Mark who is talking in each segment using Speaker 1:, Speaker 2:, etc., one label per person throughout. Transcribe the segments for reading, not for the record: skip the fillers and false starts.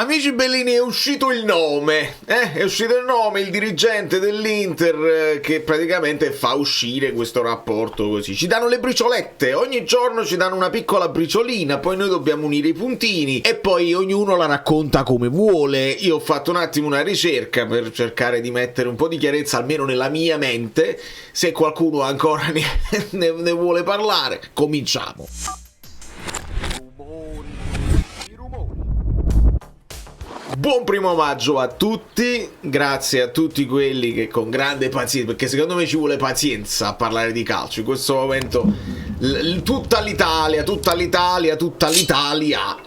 Speaker 1: Amici bellini, è uscito il nome, è uscito il nome, il dirigente dell'Inter che praticamente fa uscire questo rapporto così. Ci danno le briciolette, ogni giorno ci danno una piccola briciolina, poi noi dobbiamo unire i puntini e poi ognuno la racconta come vuole. Io ho fatto un attimo una ricerca per cercare di mettere un po' di chiarezza, almeno nella mia mente, se qualcuno ancora ne vuole parlare. Cominciamo. Buon primo maggio a tutti, grazie a tutti quelli che con grande pazienza, perché secondo me ci vuole pazienza a parlare di calcio, in questo momento tutta l'Italia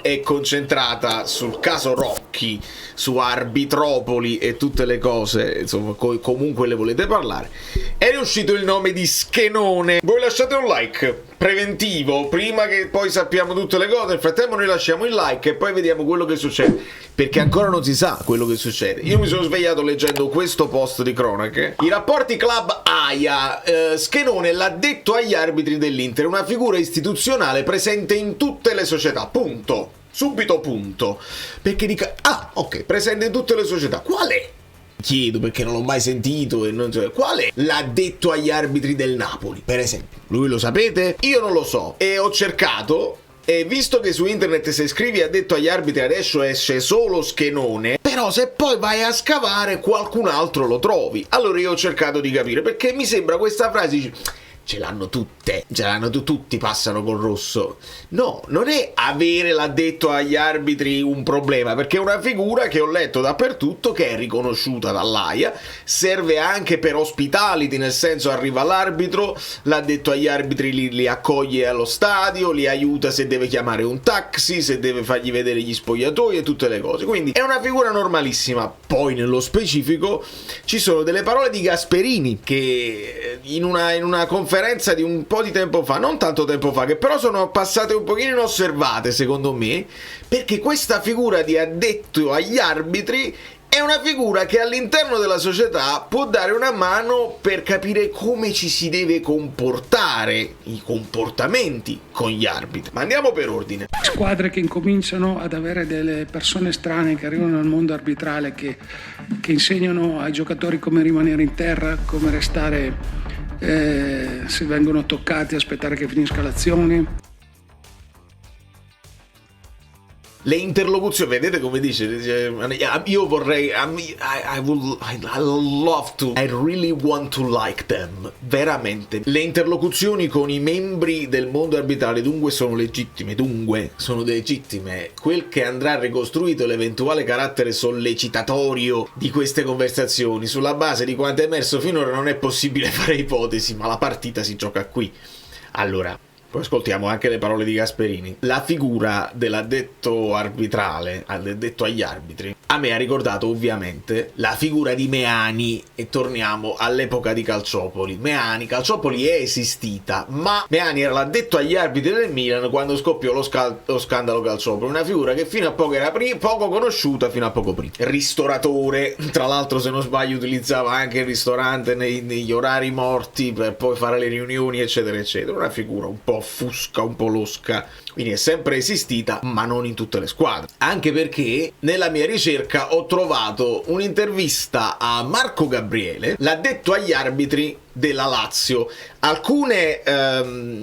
Speaker 1: è concentrata sul caso Rocchi, su Arbitropoli e tutte le cose, insomma, comunque le volete parlare. È riuscito il nome di Schenone. Voi lasciate un like preventivo prima che poi sappiamo tutte le cose. Nel frattempo noi lasciamo il like e poi vediamo quello che succede, perché ancora non si sa quello che succede. Io mi sono svegliato leggendo questo post di cronache. I rapporti club AIA, Schenone l'ha detto agli arbitri dell'Inter, una figura istituzionale presente in tutte le società, punto, subito punto, perché dica, ok, presente in tutte le società, qual è? Chiedo perché non l'ho mai sentito e non so qual è. L'ha detto agli arbitri del Napoli, per esempio. Lui lo sapete? Io non lo so e ho cercato. E visto che su internet se scrivi ha detto agli arbitri adesso esce solo Schenone, però se poi vai a scavare qualcun altro lo trovi. Allora io ho cercato di capire, perché mi sembra questa frase ce l'hanno tutte, tutti passano col rosso. No, non è avere l'ha detto agli arbitri un problema, perché è una figura che ho letto dappertutto, che è riconosciuta dall'AIA, serve anche per hospitality, nel senso arriva l'arbitro, l'ha detto agli arbitri, li accoglie allo stadio, li aiuta se deve chiamare un taxi, se deve fargli vedere gli spogliatoi e tutte le cose, quindi è una figura normalissima. Poi nello specifico ci sono delle parole di Gasperini che in una conferenza di un po' di tempo fa, non tanto tempo fa, che però sono passate un pochino inosservate secondo me, perché questa figura di addetto agli arbitri è una figura che all'interno della società può dare una mano per capire come ci si deve comportare, i comportamenti con gli arbitri. Ma andiamo per ordine.
Speaker 2: Squadre che incominciano ad avere delle persone strane che arrivano nel mondo arbitrale, che insegnano ai giocatori come rimanere in terra, come restare, se vengono toccati, aspettare che finisca l'azione.
Speaker 1: Le interlocuzioni, vedete come dice, io vorrei, I really want to like them, veramente. Le interlocuzioni con i membri del mondo arbitrale dunque sono legittime, quel che andrà ricostruito è l'eventuale carattere sollecitatorio di queste conversazioni. Sulla base di quanto è emerso finora non è possibile fare ipotesi, ma la partita si gioca qui. Allora, poi ascoltiamo anche le parole di Gasperini. La figura dell'addetto arbitrale, addetto agli arbitri, a me ha ricordato ovviamente la figura di Meani, e torniamo all'epoca di Calciopoli. Calciopoli è esistita, ma Meani era l'addetto agli arbitri del Milan quando scoppiò lo scandalo Calciopoli, una figura che fino a poco era poco conosciuta, fino a poco prima. Ristoratore, tra l'altro se non sbaglio utilizzava anche il ristorante negli orari morti per poi fare le riunioni eccetera eccetera, una figura un po' fusca, un po' losca, quindi è sempre esistita ma non in tutte le squadre. Anche perché nella mia ricerca ho trovato un'intervista a Marco Gabriele, l'addetto agli arbitri della Lazio. Alcune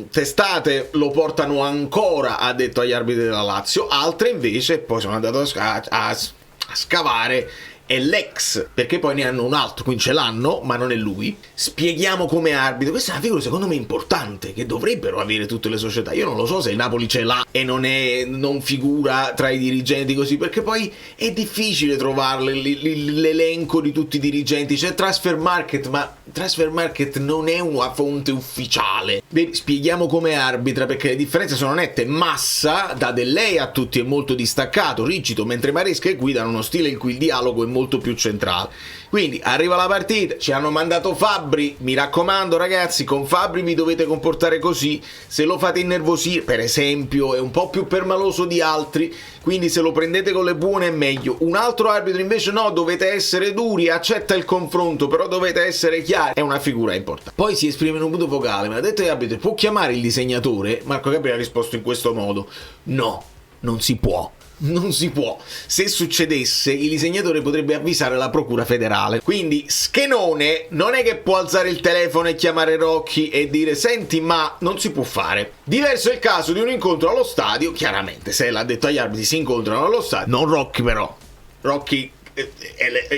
Speaker 1: testate lo portano ancora addetto agli arbitri della Lazio, altre invece poi sono andato a scavare è l'ex, perché poi ne hanno un altro, quindi ce l'hanno, ma non è lui. Spieghiamo come arbitro. Questa è una figura secondo me importante, che dovrebbero avere tutte le società. Io non lo so se il Napoli ce l'ha e non figura tra i dirigenti così, perché poi è difficile trovare l'elenco di tutti i dirigenti. C'è Transfermarkt, ma Transfermarkt non è una fonte ufficiale. Beh, spieghiamo come arbitra, perché le differenze sono nette. Massa dà del lei a tutti, è molto distaccato, rigido, mentre Maresca e Guida hanno uno stile in cui il dialogo è molto più centrale. Quindi arriva la partita, ci hanno mandato Fabbri, mi raccomando ragazzi, con Fabbri vi dovete comportare così, se lo fate innervosire, per esempio, è un po' più permaloso di altri, quindi se lo prendete con le buone è meglio. Un altro arbitro invece no, dovete essere duri, accetta il confronto, però dovete essere chiari, è una figura importante. Poi si esprime in un punto vocale, ma ha detto agli arbitri, può chiamare il disegnatore? Marco Gabriele ha risposto in questo modo, no, non si può. non si può. Se succedesse, il disegnatore potrebbe avvisare la procura federale. Quindi Schenone non è che può alzare il telefono e chiamare Rocky e dire senti, ma non si può fare. Diverso è il caso di un incontro allo stadio. Chiaramente, se l'ha detto agli arbitri, si incontrano allo stadio. Non Rocky, però. Rocky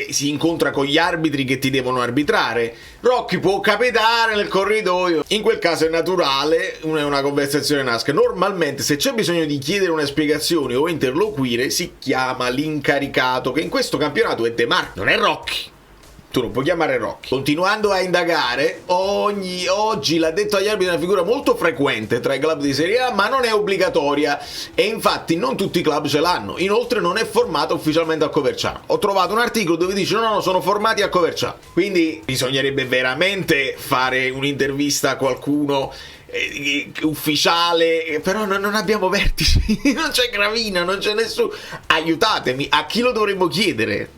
Speaker 1: si incontra con gli arbitri che ti devono arbitrare. Rocky può capitare nel corridoio, in quel caso è naturale, è una conversazione nasca. Normalmente se c'è bisogno di chiedere una spiegazione o interloquire si chiama l'incaricato, che in questo campionato è De Marco, non è Rocky. Tu non puoi chiamare Rocky. Continuando a indagare, oggi l'addetto agli arbitri è una figura molto frequente tra i club di Serie A, ma non è obbligatoria e infatti non tutti i club ce l'hanno. Inoltre non è formato ufficialmente a Coverciano. Ho trovato un articolo dove dice no, sono formati a Coverciano. Quindi bisognerebbe veramente fare un'intervista a qualcuno ufficiale, però non abbiamo vertici, non c'è Gravina, non c'è nessuno. Aiutatemi, a chi lo dovremmo chiedere?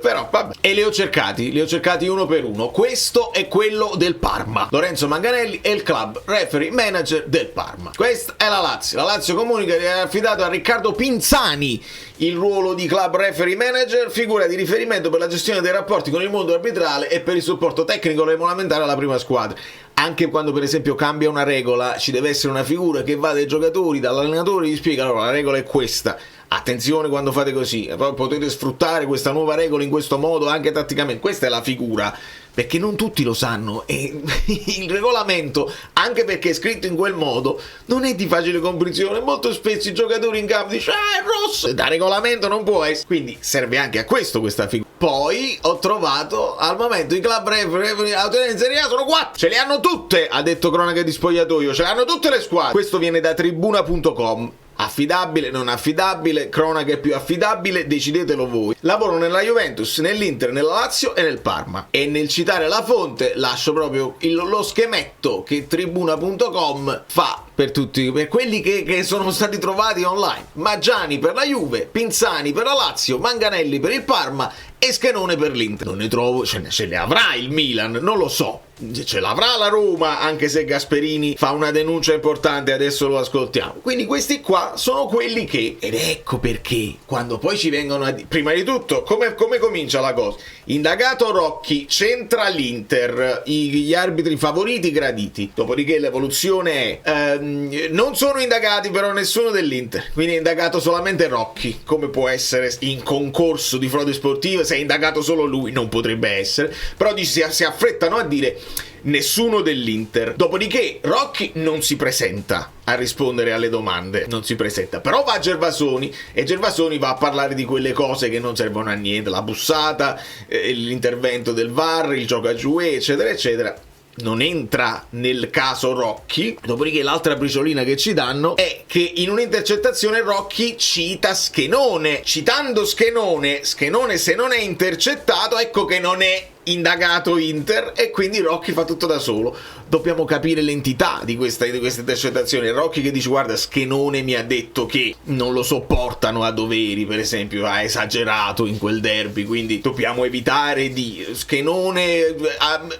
Speaker 1: Però vabbè. E li ho cercati uno per uno. Questo è quello del Parma. Lorenzo Manganelli è il club referee manager del Parma. Questa è la Lazio. La Lazio comunica di aver affidato a Riccardo Pinzani il ruolo di club referee manager, figura di riferimento per la gestione dei rapporti con il mondo arbitrale e per il supporto tecnico e regolamentare alla prima squadra. Anche quando per esempio cambia una regola ci deve essere una figura che va dai giocatori, dall'allenatore, gli spiega allora la regola è questa, attenzione quando fate così, potete sfruttare questa nuova regola in questo modo anche tatticamente. Questa è la figura, perché non tutti lo sanno e il regolamento, anche perché è scritto in quel modo, non è di facile comprensione. Molto spesso i giocatori in campo dicono è rosso, da regolamento non può essere, quindi serve anche a questo questa figura. Poi ho trovato al momento i club referee in Serie A sono 4, ce le hanno tutte, ha detto Cronache di Spogliatoio, ce le hanno tutte le squadre. Questo viene da tribuna.com. Affidabile, non affidabile, cronaca più affidabile, decidetelo voi. Lavoro nella Juventus, nell'Inter, nella Lazio e nel Parma. E nel citare la fonte lascio proprio lo schemetto che tribuna.com fa per tutti, per quelli che sono stati trovati online. Maggiani per la Juve, Pinzani per la Lazio, Manganelli per il Parma e Schenone per l'Inter. Non ne trovo, ce ne avrà il Milan, non lo so. Ce l'avrà la Roma, anche se Gasperini fa una denuncia importante, adesso lo ascoltiamo. Quindi questi qua sono quelli che, ed ecco perché, quando poi ci vengono a dire, prima di tutto, come comincia la cosa? Indagato Rocky, c'entra l'Inter, gli arbitri favoriti graditi, dopodiché l'evoluzione è non sono indagati però nessuno dell'Inter, quindi è indagato solamente Rocky. Come può essere in concorso di frode sportive se è indagato solo lui? Non potrebbe essere, però si affrettano a dire nessuno dell'Inter. Dopodiché Rocky non si presenta a rispondere alle domande, non si presenta, però va a Gervasoni e Gervasoni va a parlare di quelle cose che non servono a niente, la bussata, l'intervento del VAR, il gioco a giue, eccetera eccetera. Non entra nel caso Rocky. Dopodiché l'altra briciolina che ci danno è che in un'intercettazione Rocky cita Schenone. Citando Schenone se non è intercettato, ecco che non è indagato Inter e quindi Rocky fa tutto da solo. Dobbiamo capire l'entità di questa intercettazione. Rocky che dice guarda, Schenone mi ha detto che non lo sopportano a doveri, per esempio ha esagerato in quel derby, quindi dobbiamo evitare di Schenone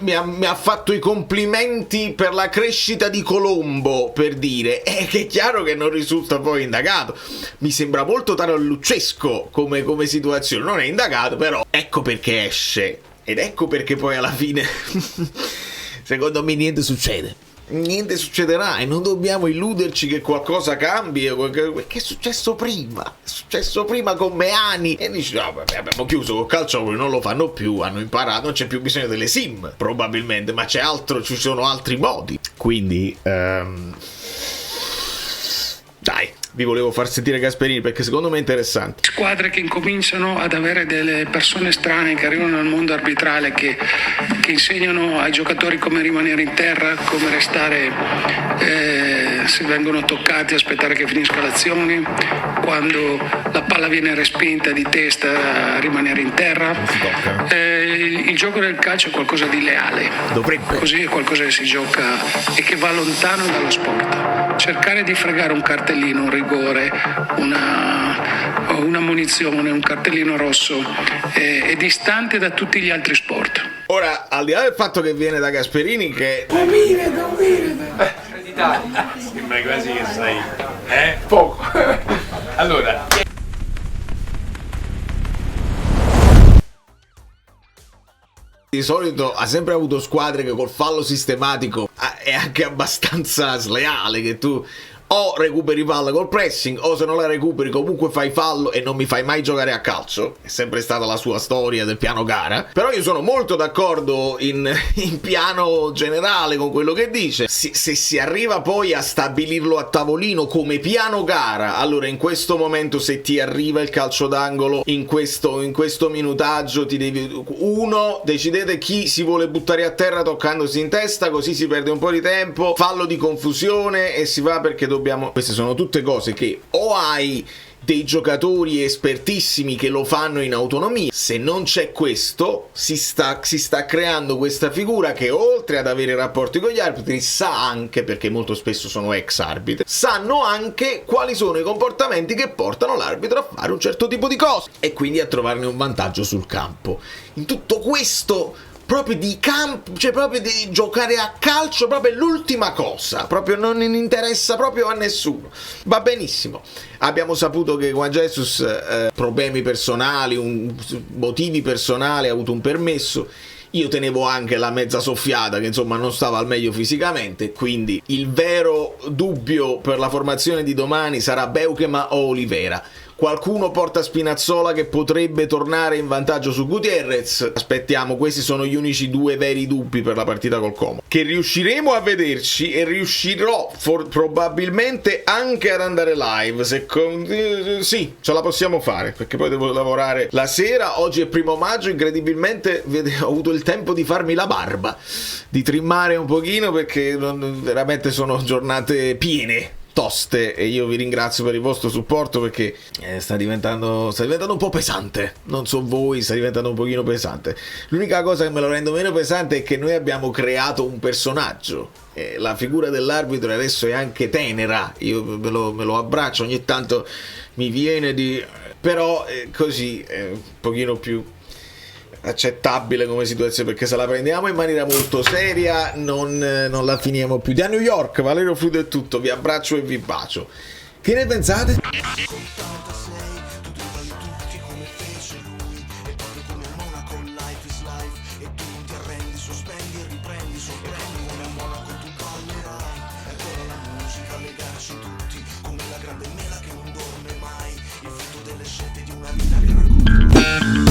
Speaker 1: mi ha fatto i complimenti per la crescita di Colombo, per dire, che è chiaro che non risulta poi indagato. Mi sembra molto taralluccesco come situazione, non è indagato, però ecco perché esce. Ed ecco perché poi alla fine secondo me niente succederà e non dobbiamo illuderci che qualcosa cambi, che è successo prima con Meani e dici no, vabbè, abbiamo chiuso col calciopoli, non lo fanno più, hanno imparato, non c'è più bisogno delle sim probabilmente, ma ci sono altri modi, quindi dai, vi volevo far sentire Gasperini perché secondo me è interessante.
Speaker 2: Squadre che incominciano ad avere delle persone strane che arrivano nel mondo arbitrale che insegnano ai giocatori come rimanere in terra, come restare se vengono toccati, aspettare che finisca l'azione, quando la palla viene respinta di testa rimanere in terra. Il gioco del calcio è qualcosa di leale,
Speaker 1: dovrebbe.
Speaker 2: Così è qualcosa che si gioca e che va lontano dallo sport. Cercare di fregare un cartellino, un rigore, una munizione, un cartellino rosso è distante da tutti gli altri sport.
Speaker 1: Ora, al di là del fatto che viene da Gasperini che
Speaker 3: d'Italia sembra quasi che sai poco. Allora
Speaker 1: di solito ha sempre avuto squadre che col fallo sistematico è anche abbastanza sleale, che tu o recuperi palla col pressing o se non la recuperi comunque fai fallo e non mi fai mai giocare a calcio. È sempre stata la sua storia del piano gara. Però io sono molto d'accordo in piano generale con quello che dice. Se si arriva poi a stabilirlo a tavolino come piano gara, allora in questo momento se ti arriva il calcio d'angolo in questo minutaggio ti devi decidete chi si vuole buttare a terra toccandosi in testa, così si perde un po' di tempo, fallo di confusione e si va, perché queste sono tutte cose che o hai dei giocatori espertissimi che lo fanno in autonomia. Se non c'è questo, si sta creando questa figura che oltre ad avere rapporti con gli arbitri sa anche, perché molto spesso sono ex arbitri, sanno anche quali sono i comportamenti che portano l'arbitro a fare un certo tipo di cose e quindi a trovarne un vantaggio sul campo. In tutto questo proprio di campo, cioè proprio di giocare a calcio, proprio è l'ultima cosa, proprio non interessa proprio a nessuno. Va benissimo. Abbiamo saputo che Juan Jesus problemi personali, motivi personali, ha avuto un permesso. Io tenevo anche la mezza soffiata che insomma non stava al meglio fisicamente, quindi il vero dubbio per la formazione di domani sarà Beukema o Olivera. Qualcuno porta Spinazzola che potrebbe tornare in vantaggio su Gutierrez. Aspettiamo, questi sono gli unici due veri dubbi per la partita col Como. Che riusciremo a vederci e riuscirò probabilmente anche ad andare live. Sì, ce la possiamo fare, perché poi devo lavorare la sera. Oggi è 1 maggio, incredibilmente ho avuto il tempo di farmi la barba, di trimmare un pochino, perché veramente sono giornate piene, toste, e io vi ringrazio per il vostro supporto, perché sta diventando un po' pesante. Non so voi, sta diventando un pochino pesante. L'unica cosa che me lo rende meno pesante è che noi abbiamo creato un personaggio. La figura dell'arbitro adesso è anche tenera, io me lo abbraccio, ogni tanto mi viene di... però così è un pochino più accettabile come situazione, perché se la prendiamo in maniera molto seria non la finiamo più. Da New York, Valerio Fluido è tutto, vi abbraccio e vi bacio. Che ne pensate?
Speaker 3: Come la grande mela che non dorme mai, il frutto delle scelte di una vita che racconta.